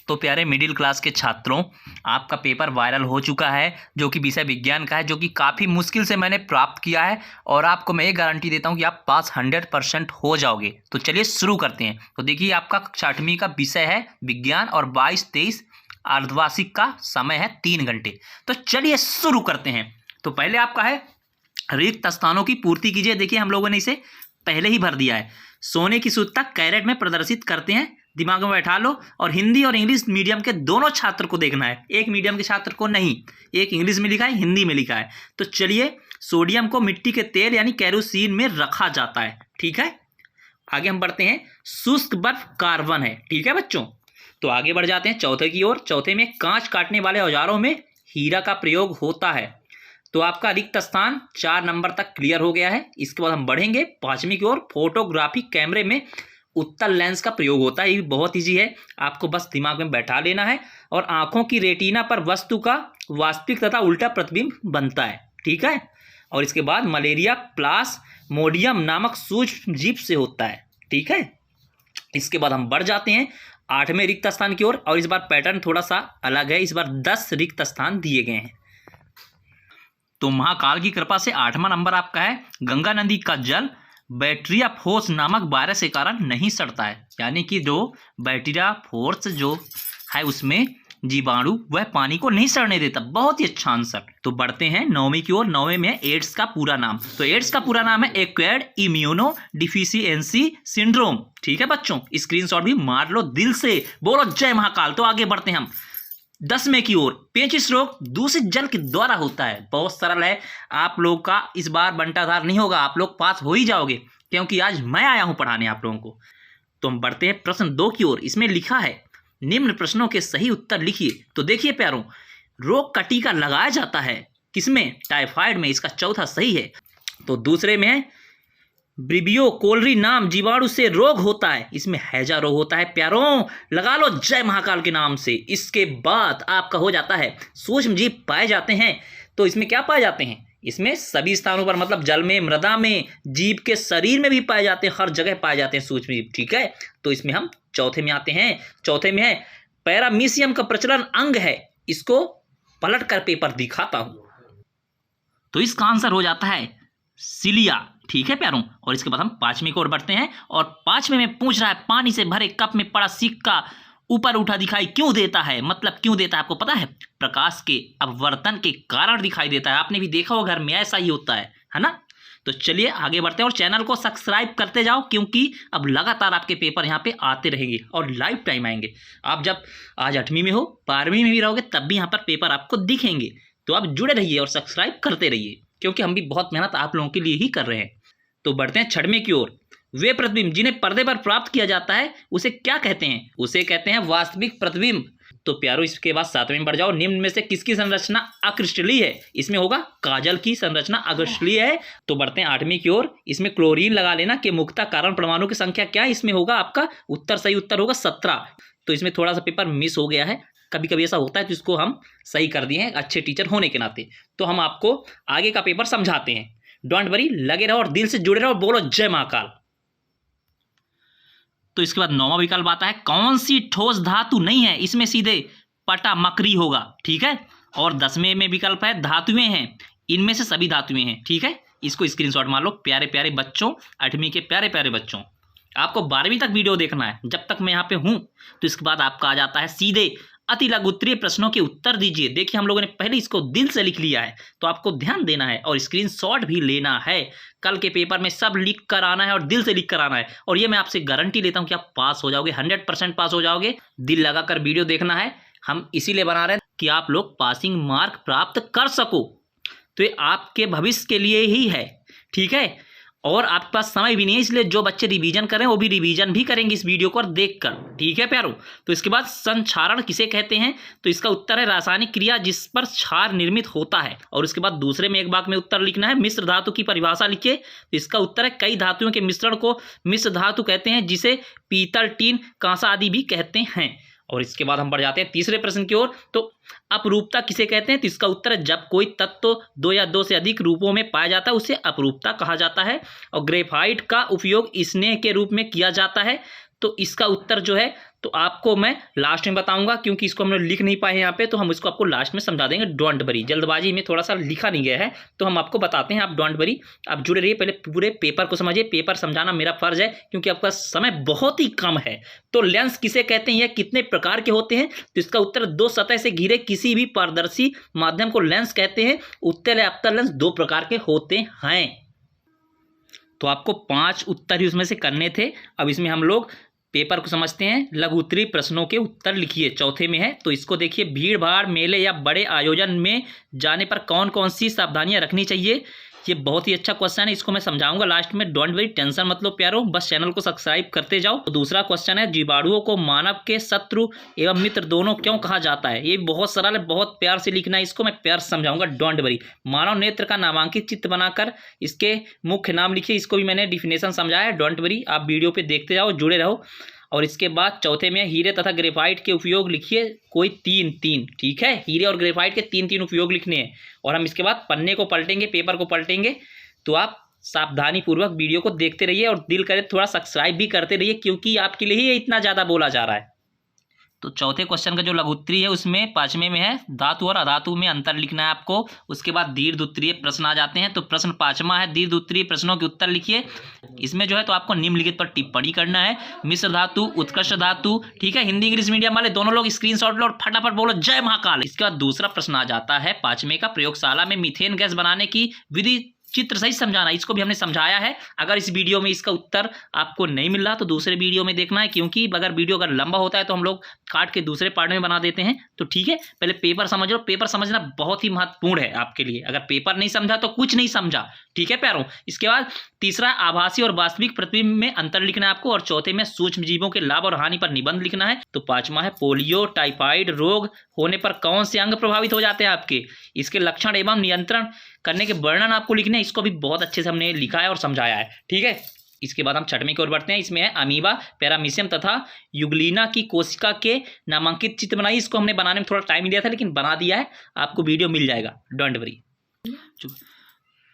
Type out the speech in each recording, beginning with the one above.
तो प्यारे middle class के छात्रों, आपका पेपर वायरल हो चुका है जो कि विषय विज्ञान का है, जो कि काफ़ी मुश्किल से मैंने प्राप्त किया है और आपको मैं ये गारंटी देता हूँ कि आप पास 100% हो जाओगे। तो चलिए शुरू करते हैं। तो देखिए, आपका 6वीं का विषय है विज्ञान और 22-23 अर्धवार्षिक का समय है 3 घंटे। तो चलिए शुरू करते हैं। तो पहले आपका है रिक्त स्थानों की पूर्ति कीजिए। देखिए, हम लोगों ने इसे पहले ही भर दिया है। सोने की शुद्धता कैरेट में प्रदर्शित करते हैं, दिमाग में बैठा लो। और हिंदी और इंग्लिश मीडियम के दोनों छात्र को देखना है, एक मीडियम के छात्र को नहीं। एक इंग्लिश में लिखा है, हिंदी में लिखा है। तो चलिए, सोडियम को मिट्टी के तेल यानी केरोसिन में रखा जाता है। ठीक है, आगे हम बढ़ते हैं। शुष्क बर्फ कार्बन है। ठीक है बच्चों, तो आगे बढ़ जाते हैं चौथे की ओर। चौथे में कांच काटने वाले औजारों में हीरा का प्रयोग होता है। तो आपका रिक्त स्थान 4 नंबर तक क्लियर हो गया है। इसके बाद हम बढ़ेंगे 5वीं की ओर। फोटोग्राफी कैमरे में उत्तल लेंस का प्रयोग होता है। ये भी बहुत ईजी है, आपको बस दिमाग में बैठा लेना है। और आंखों की रेटिना पर वस्तु का वास्तविक तथा उल्टा प्रतिबिंब बनता है। ठीक है, और इसके बाद मलेरिया प्लाज्मोडियम नामक सूक्ष्म जीव से होता है। ठीक है, इसके बाद हम बढ़ जाते हैं 8वें रिक्त स्थान की ओर। और इस बार पैटर्न थोड़ा सा अलग है, इस बार 10 रिक्त स्थान दिए गए हैं। तो महाकाल की कृपा से 8वां नंबर आपका है गंगा नदी का जल बैक्टीरिया फोर्स नामक वायरस के कारण नहीं सड़ता है। यानी कि जो बैक्टीरिया फोर्स जो है उसमें जीवाणु वह पानी को नहीं सड़ने देता। बहुत ही अच्छा आंसर। तो बढ़ते हैं 9वीं की ओर। 9वें में एड्स का पूरा नाम। तो एड्स का पूरा नाम है एक्वायर्ड इम्यूनो डिफिशियंसी सिंड्रोम। ठीक है बच्चों, स्क्रीनशॉट भी मार लो, दिल से बोलो जय महाकाल। तो आगे बढ़ते हैं हम 10वें की ओर। पेचिश रोग दूषित जल के द्वारा होता है। बहुत सरल है, आप लोग का इस बार बंटाधार नहीं होगा, आप लोग पास हो ही जाओगे, क्योंकि आज मैं आया हूं पढ़ाने आप लोगों को। तो हम बढ़ते हैं प्रश्न 2 की ओर। इसमें लिखा है निम्न प्रश्नों के सही उत्तर लिखिए। तो देखिए प्यारों, रोग का टीका लगाया जाता है किसमें? टाइफाइड में। इसका चौथा सही है। तो दूसरे में है ब्रिबियो कोलरी नाम जीवाणु से रोग होता है, इसमें हैजा रोग होता है। प्यारों लगा लो जय महाकाल के नाम से। इसके बाद आपका हो जाता है सूक्ष्म जीव पाए जाते हैं। तो इसमें क्या पाए जाते हैं? इसमें सभी स्थानों पर, मतलब जल में, मृदा में, जीव के शरीर में भी पाए जाते हैं, हर जगह पाए जाते हैं सूक्ष्म जीव। ठीक है, तो इसमें हम चौथे में आते हैं। चौथे में है पैरामीशियम का प्रचलन अंग है। इसको पलट कर पेपर दिखाता हूं। तो इसका आंसर हो जाता है सिलिया। ठीक है प्यारों, और इसके बाद हम 5वीं की ओर बढ़ते हैं। और 5वें में पूछ रहा है पानी से भरे कप में पड़ा सिक्का ऊपर उठा दिखाई क्यों देता है? मतलब क्यों देता है आपको पता है? प्रकाश के अपवर्तन के कारण दिखाई देता है। आपने भी देखा होगा घर में ऐसा ही होता है ना। तो चलिए आगे बढ़ते हैं और चैनल को सब्सक्राइब करते जाओ, क्योंकि अब लगातार आपके पेपर यहाँ पे आते रहेंगे और लाइव टाइम आएंगे। आप जब आज 8वीं में हो, 12वीं में भी रहोगे, तब भी यहाँ पर पेपर आपको दिखेंगे। तो आप जुड़े रहिए और सब्सक्राइब करते रहिए, क्योंकि हम भी बहुत मेहनत आप लोगों के लिए ही कर रहे हैं। तो बढ़ते हैं 6वें की ओर। वे प्रतिबिंब जिन्हें पर्दे पर प्राप्त किया जाता है उसे क्या कहते हैं? उसे कहते हैं वास्तविक प्रतिबिंब। तो प्यारो इसके बाद 7वें में बढ़ जाओ। निम्न में से किसकी संरचना अक्रिस्टलीय है? इसमें होगा काजल की संरचना अक्रिस्टलीय है। तो बढ़ते हैं 8वीं की ओर। इसमें क्लोरीन लगा लेना के मुख्यतः कारण परमाणु की संख्या क्या है? इसमें होगा आपका उत्तर, सही उत्तर होगा 17। तो इसमें थोड़ा सा पेपर मिस हो गया है, कभी कभी ऐसा होता है, तो इसको हम सही कर दिए हैं अच्छे टीचर होने के नाते। तो हम आपको आगे का पेपर समझाते हैं। डोंट वरी, लगे रहो और दिल से जुड़े रहो, बोलो जय महाकाल। तो इसके बाद 9वां विकल्प आता है कौन सी ठोस धातु नहीं है? इसमें सीधे पटा मकरी होगा। ठीक है, और 10वें में विकल्प है धातुएं हैं, इनमें से सभी धातुएं हैं। ठीक है, इसको स्क्रीनशॉट मार लो प्यारे प्यारे बच्चों, 8वीं के प्यारे प्यारे बच्चों। आपको 12वीं तक वीडियो देखना है जब तक मैं यहाँ पे हूँ। तो इसके बाद आपका आ जाता है सीधे अति लघु उत्तरीय प्रश्नों के उत्तर दीजिए। देखिए, हम लोगों ने पहले इसको दिल से लिख लिया है, तो आपको ध्यान देना है और स्क्रीनशॉट भी लेना है। कल के पेपर में सब लिख कर आना है और दिल से लिख कर आना है। और ये मैं आपसे गारंटी लेता हूं कि आप पास हो जाओगे, 100% पास हो जाओगे। दिल लगाकर वीडियो देखना है, हम इसीलिए बना रहे हैं कि आप लोग पासिंग मार्क प्राप्त कर सको। तो ये आपके भविष्य के लिए ही है। ठीक है, और आपके पास समय भी नहीं है, इसलिए जो बच्चे रिवीजन करें वो भी रिवीजन भी करेंगे इस वीडियो को देखकर। ठीक है प्यारो, तो इसके बाद संक्षारण किसे कहते हैं? तो इसका उत्तर है रासायनिक क्रिया जिस पर क्षार निर्मित होता है। और उसके बाद दूसरे में एक वाक्य में उत्तर लिखना है। मिश्र धातु की परिभाषा लिखिए। तो इसका उत्तर है कई धातुओं के मिश्रण को मिश्र धातु कहते हैं, जिसे पीतल, टीन, कांसा आदि भी कहते हैं। और इसके बाद हम बढ़ जाते हैं तीसरे प्रश्न की ओर। तो अपरूपता किसे कहते हैं? तो इसका उत्तर है जब कोई तत्व 2 या 2 से अधिक रूपों में पाया जाता है उसे अपरूपता कहा जाता है। और ग्रेफाइट का उपयोग स्नेह के रूप में किया जाता है। तो इसका उत्तर जो है तो आपको मैं लास्ट में बताऊंगा, क्योंकि इसको हम लोग लिख नहीं पाए यहाँ पे, तो हम इसको आपको लास्ट में समझा देंगे। डोंट वरी, जल्दबाजी में थोड़ा सा लिखा नहीं गया है तो हम आपको बताते हैं। आप डोंट वरी, आप जुड़े रहिए, पहले पूरे पेपर को समझिए। पेपर समझाना मेरा फर्ज है क्योंकि आपका समय बहुत ही कम है। तो लेंस किसे कहते हैं, यह कितने प्रकार के होते हैं? तो इसका उत्तर, दो सतह से घिरे किसी भी पारदर्शी माध्यम को लेंस कहते हैं। उत्तल या अवतल लेंस दो प्रकार के होते हैं। तो आपको 5 उत्तर ही उसमें से करने थे। अब इसमें हम लोग पेपर को समझते हैं। लघु उत्तरीय प्रश्नों के उत्तर लिखिए, चौथे में है। तो इसको देखिए, भीड़ भाड़, मेले या बड़े आयोजन में जाने पर कौन कौन सी सावधानियां रखनी चाहिए? ये बहुत ही अच्छा क्वेश्चन है, इसको मैं समझाऊंगा लास्ट में। डोंट वेरी, टेंशन मत लो प्यारो, बस चैनल को सब्सक्राइब करते जाओ। तो दूसरा क्वेश्चन है, जीवाणुओं को मानव के शत्रु एवं मित्र दोनों क्यों कहा जाता है? ये बहुत सरल है, बहुत प्यार से लिखना है, इसको मैं प्यार से समझाऊंगा। डोंट वेरी, मानव नेत्र का नामांकित चित्र बनाकर इसके मुख्य नाम लिखिए। इसको भी मैंने डिफिनेशन समझाया है। डोंट वेरी, आप वीडियो पे देखते जाओ, जुड़े रहो। और इसके बाद चौथे में हीरे तथा ग्रेफाइट के उपयोग लिखिए, कोई तीन, ठीक है। हीरे और ग्रेफाइट के तीन उपयोग लिखने हैं। और हम इसके बाद पन्ने को पलटेंगे, पेपर को पलटेंगे। तो आप सावधानी पूर्वक वीडियो को देखते रहिए और दिल करे थोड़ा सब्सक्राइब भी करते रहिए, क्योंकि आपके लिए ही इतना ज़्यादा बोला जा रहा है। तो चौथे क्वेश्चन का जो लघु उत्तरीय है उसमें 5वें में है, धातु और अधातु में अंतर लिखना है आपको। उसके बाद दीर्घ उत्तरीय प्रश्न आ जाते हैं। तो प्रश्न 5वां है, दीर्घ उत्तरीय प्रश्नों के उत्तर लिखिए। इसमें जो है तो आपको निम्नलिखित पर टिप्पणी करना है। मिश्र धातु, उत्कृष्ट धातु, ठीक है। हिंदी इंग्लिश मीडियम वाले दोनों लोग स्क्रीनशॉट लो और फटाफट बोलो जय महाकाल। इसके बाद दूसरा प्रश्न आ जाता है 5वें का, प्रयोगशाला में मीथेन गैस बनाने की विधि चित्र सही समझाना। इसको भी हमने समझाया है। अगर इस वीडियो में इसका उत्तर आपको नहीं मिल रहा तो दूसरे वीडियो में देखना है, क्योंकि अगर वीडियो लंबा होता है तो हम लोग काट के दूसरे पार्ट में बना देते हैं। तो ठीक है, पहले पेपर समझ लो। पेपर समझना बहुत ही महत्वपूर्ण है आपके लिए। अगर पेपर नहीं समझा तो कुछ नहीं समझा, ठीक है प्यारों। इसके बाद तीसरा, आभासी और वास्तविक प्रतिबिंब में अंतर लिखना है आपको। और चौथे में सूक्ष्म जीवों के लाभ और हानि पर निबंध लिखना है। तो 5वां है, पोलियो टाइफाइड रोग होने पर कौन से अंग प्रभावित हो जाते हैं आपके, इसके लक्षण एवं नियंत्रण करने के वर्णन आपको लिखने हैं। इसको भी बहुत अच्छे से हमने लिखा है और समझाया है, ठीक है। इसके बाद हम 6वें की ओर बढ़ते हैं। इसमें है अमीबा, पैरामीशियम तथा युगलिना की कोशिका के नामांकित चित्र बनाइए। इसको हमने बनाने में थोड़ा टाइम लिया था, लेकिन बना दिया है, आपको वीडियो मिल जाएगा, डोंट वरी।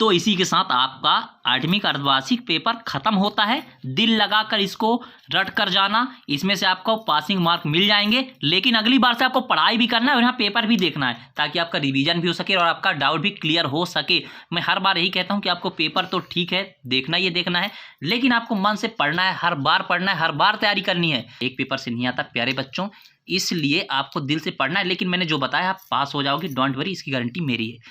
तो इसी के साथ आपका 8वीं का अर्धवार्षिक पेपर खत्म होता है। दिल लगाकर इसको रट कर जाना, इसमें से आपको पासिंग मार्क मिल जाएंगे। लेकिन अगली बार से आपको पढ़ाई भी करना है और यहाँ पेपर भी देखना है, ताकि आपका रिवीजन भी हो सके और आपका डाउट भी क्लियर हो सके। मैं हर बार यही कहता हूँ कि आपको पेपर तो ठीक है देखना ही देखना है, लेकिन आपको मन से पढ़ना है, हर बार पढ़ना है, हर बार तैयारी करनी है। एक पेपर से नहीं आता प्यारे बच्चों, इसलिए आपको दिल से पढ़ना है। लेकिन मैंने जो बताया आप पास हो जाओगे, डोंट वरी, इसकी गारंटी मेरी है।